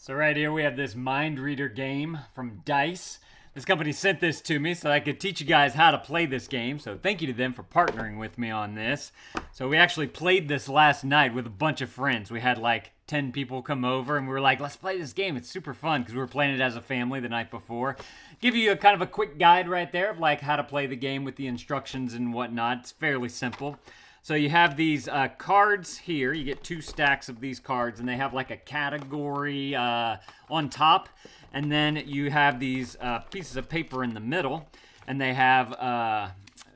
So right here we have this mind reader game from Dice. This company sent this to me so I could teach you guys how to play this game. So thank you to them for partnering with me on this. So we actually played this last night with a bunch of friends. We had like 10 people come over and we were like, let's play this game. It's super fun because we were playing it as a family the night before. Give you a kind of a quick guide right there of like how to play the game with the instructions and whatnot. It's fairly simple. So you have these cards here. You get 2 stacks of these cards, and they have like a category on top. And then you have these pieces of paper in the middle, and they have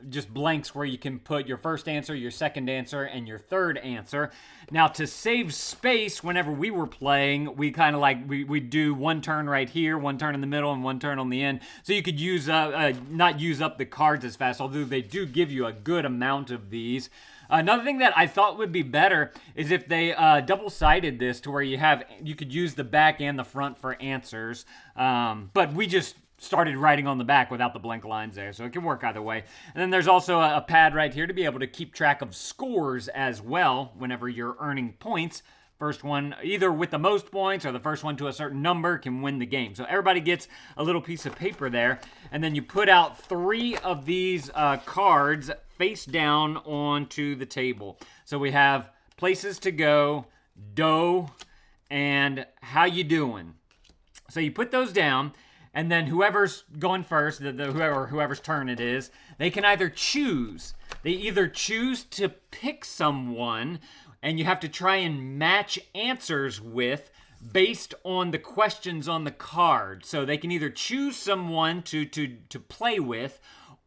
just blanks where you can put your first answer, your second answer, and your third answer. Now, to save space, whenever we were playing, we kind of like, we do one turn right here, one turn in the middle, and one turn on the end. So you could use not use up the cards as fast, although they do give you a good amount of these. Another thing that I thought would be better is if they double-sided this to where you could use the back and the front for answers. But we just started writing on the back without the blank lines there, so it can work either way. And then there's also a pad right here to be able to keep track of scores as well whenever you're earning points. First one, either with the most points or the first one to a certain number can win the game. So everybody gets a little piece of paper there, and then you put out 3 of these cards face down onto the table. So we have places to go, dough, and how you doing. So you put those down, and then whoever's going first, whoever's turn it is, they can either choose. They either choose to pick someone, and you have to try and match answers with based on the questions on the card. So they can either choose someone to play with,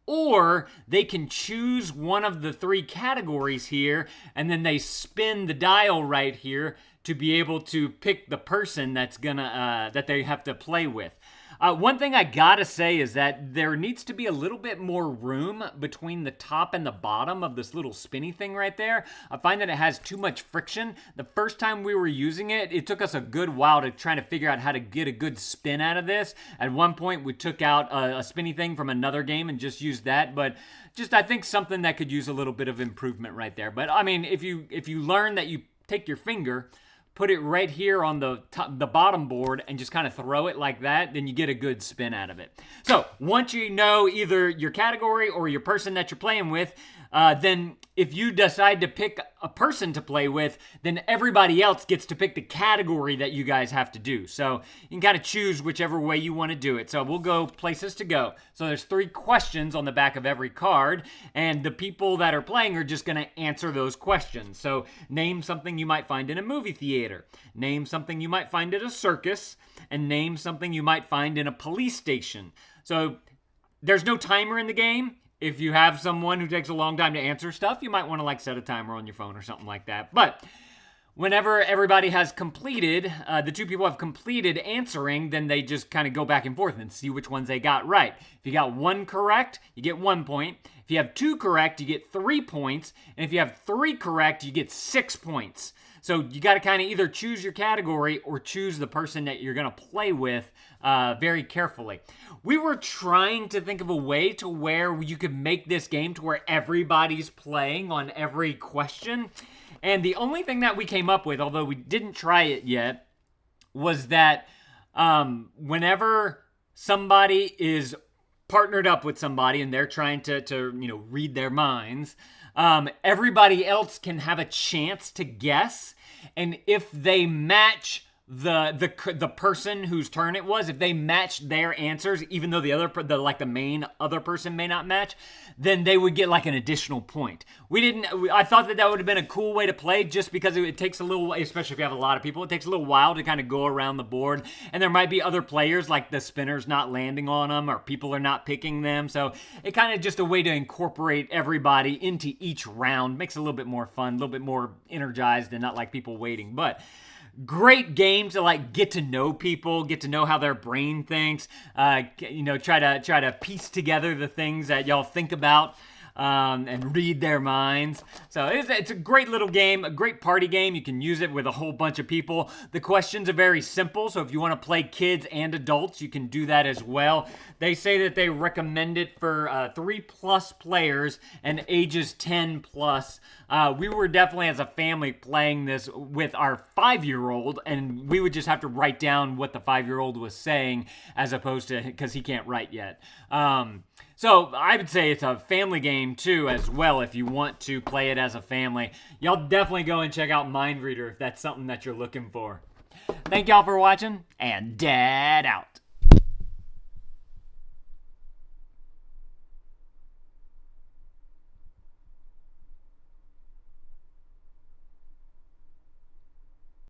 or they can choose one of the 3 categories here, and then they spin the dial right here to be able to pick the person that's gonna that they have to play with. One thing I gotta say is that there needs to be a little bit more room between the top and the bottom of this little spinny thing right there. I find that it has too much friction. The first time we were using it, it took us a good while to try to figure out how to get a good spin out of this. At one point, we took out a spinny thing from another game and just used that, but just I think something that could use a little bit of improvement right there. But I mean, if you learn that you take your finger, put it right here on the bottom board and just kind of throw it like that, then you get a good spin out of it. So once you know either your category or your person that you're playing with, then if you decide to pick a person to play with, then everybody else gets to pick the category that you guys have to do. So you can kind of choose whichever way you want to do it. So we'll go places to go. So there's 3 questions on the back of every card, and the people that are playing are just going to answer those questions. So name something you might find in a movie theater, name something you might find at a circus, and name something you might find in a police station. So there's no timer in the game. If you have someone who takes a long time to answer stuff, you might want to like set a timer on your phone or something like that. But whenever everybody has completed, the 2 people have completed answering, then they just kind of go back and forth and see which ones they got right. If you got 1 correct, you get 1 point. If you have 2 correct, you get 3 points. And if you have 3 correct, you get 6 points. So you got to kind of either choose your category or choose the person that you're going to play with very carefully. We were trying to think of a way to where you could make this game to where everybody's playing on every question. And the only thing that we came up with, although we didn't try it yet, was that whenever somebody is partnered up with somebody and they're trying to read their minds, everybody else can have a chance to guess, and if they match the person whose turn it was, if they match their answers, even though the main other person may not match, then they would get like an additional point. I thought that would have been a cool way to play, just because it takes a little, especially if you have a lot of people, it takes a little while to kind of go around the board, and there might be other players, like the spinner's not landing on them, or people are not picking them, so it kind of just a way to incorporate everybody into each round. Makes it a little bit more fun, a little bit more energized, and not like people waiting. But great game to like get to know people, get to know how their brain thinks, try to piece together the things that y'all think about. and read their minds. So it's a great little game, a great party game. You can use it with a whole bunch of people. The questions are very simple, so if you want to play kids and adults, you can do that as well. They say that they recommend it for 3+ players and ages 10+. We were definitely, as a family, playing this with our 5-year-old, and we would just have to write down what the 5-year-old was saying, as opposed to, because he can't write yet. So I would say it's a family game too, as well, if you want to play it as a family. Y'all definitely go and check out Mind Reader if that's something that you're looking for. Thank y'all for watching, and Dad out.